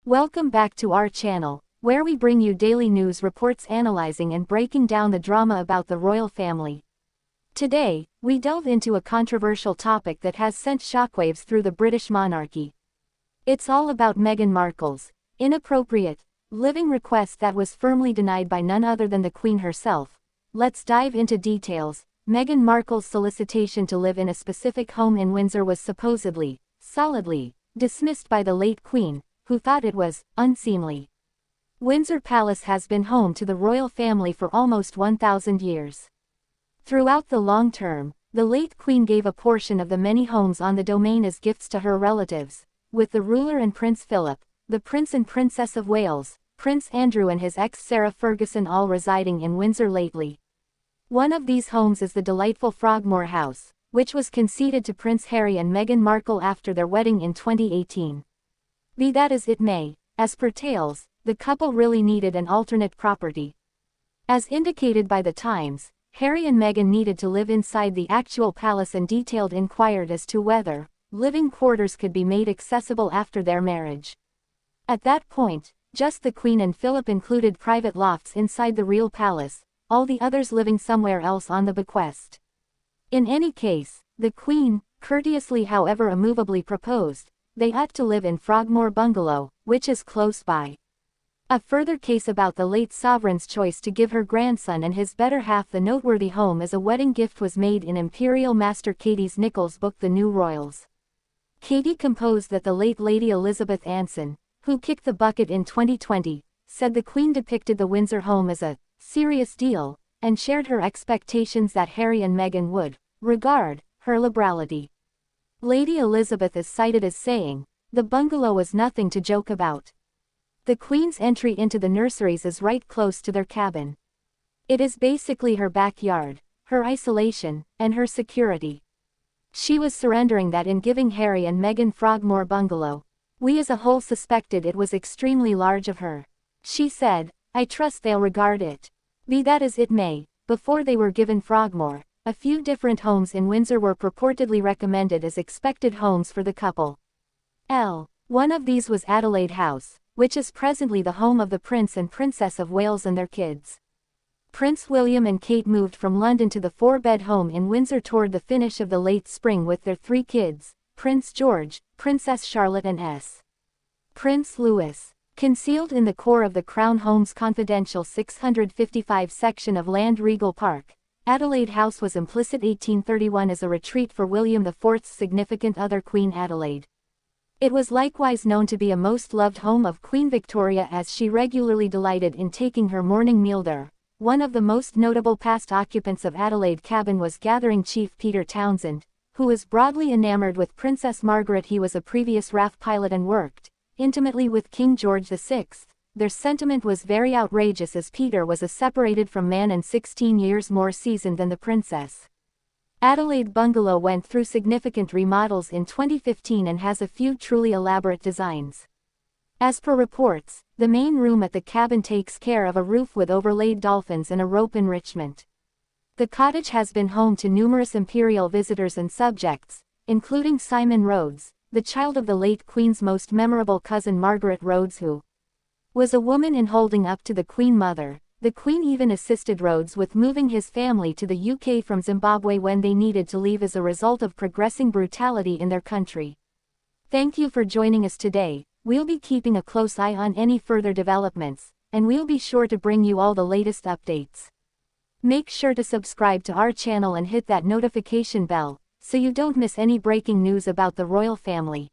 Welcome back to our channel, where we bring you daily news reports analyzing and breaking down the drama about the royal family. Today, we delve into a controversial topic that has sent shockwaves through the British monarchy. It's all about Meghan Markle's inappropriate living request that was firmly denied by none other than the Queen herself. Let's dive into details. Meghan Markle's solicitation to live in a specific home in Windsor was supposedly, solidly, dismissed by the late Queen, who thought it was unseemly. Windsor Palace has been home to the royal family for almost 1,000 years. Throughout the long term, the late Queen gave a portion of the many homes on the domain as gifts to her relatives, with the ruler and Prince Philip, the Prince and Princess of Wales, Prince Andrew and his ex Sarah Ferguson all residing in Windsor lately. One of these homes is the delightful Frogmore House, which was conceded to Prince Harry and Meghan Markle after their wedding in 2018. Be that as it may, as per tales, the couple really needed an alternate property. As indicated by the Times, Harry and Meghan needed to live inside the actual palace and detailed inquired as to whether living quarters could be made accessible after their marriage. At that point, just the Queen and Philip included private lofts inside the real palace, all the others living somewhere else on the bequest. In any case, the Queen, courteously however immovably proposed, they ought to live in Frogmore Bungalow, which is close by. A further case about the late sovereign's choice to give her grandson and his better half the noteworthy home as a wedding gift was made in Imperial Master Katie Nichols' book The New Royals. Katie composed that the late Lady Elizabeth Anson, who kicked the bucket in 2020, said the Queen depicted the Windsor home as a serious deal, and shared her expectations that Harry and Meghan would regard her liberality. Lady Elizabeth is cited as saying, "The bungalow is nothing to joke about." The Queen's entry into the nurseries is right close to their cabin. It is basically her backyard, her isolation, and her security. She was surrendering that in giving Harry and Meghan Frogmore Bungalow. "We as a whole suspected it was extremely large of her," she said. "I trust they'll regard it." Be that as it may, before they were given Frogmore, a few different homes in Windsor were purportedly recommended as expected homes for the couple. One of these was Adelaide House, which is presently the home of the Prince and Princess of Wales and their kids. Prince William and Kate moved from London to the four-bed home in Windsor toward the finish of the late spring with their three kids, Prince George, Princess Charlotte and Prince Louis. Concealed in the core of the Crown Home's confidential 655 section of Land Regal Park, Adelaide House was implicit 1831 as a retreat for William IV's significant other Queen Adelaide. It was likewise known to be a most loved home of Queen Victoria as she regularly delighted in taking her morning meal there. One of the most notable past occupants of Adelaide cabin was Gathering Chief Peter Townsend, who was broadly enamored with Princess Margaret. He was a previous RAF pilot and worked intimately with King George VI. Their sentiment was very outrageous as Peter was a separated from man and 16 years more seasoned than the princess. Adelaide Bungalow went through significant remodels in 2015 and has a few truly elaborate designs. As per reports, the main room at the cabin takes care of a roof with overlaid dolphins and a rope enrichment. The cottage has been home to numerous imperial visitors and subjects, including Simon Rhodes, the child of the late Queen's most memorable cousin Margaret Rhodes, who was a woman in holding up to the Queen Mother. The Queen even assisted Rhodes with moving his family to the UK from Zimbabwe when they needed to leave as a result of progressing brutality in their country. Thank you for joining us today. We'll be keeping a close eye on any further developments, and we'll be sure to bring you all the latest updates. Make sure to subscribe to our channel and hit that notification bell, so you don't miss any breaking news about the royal family.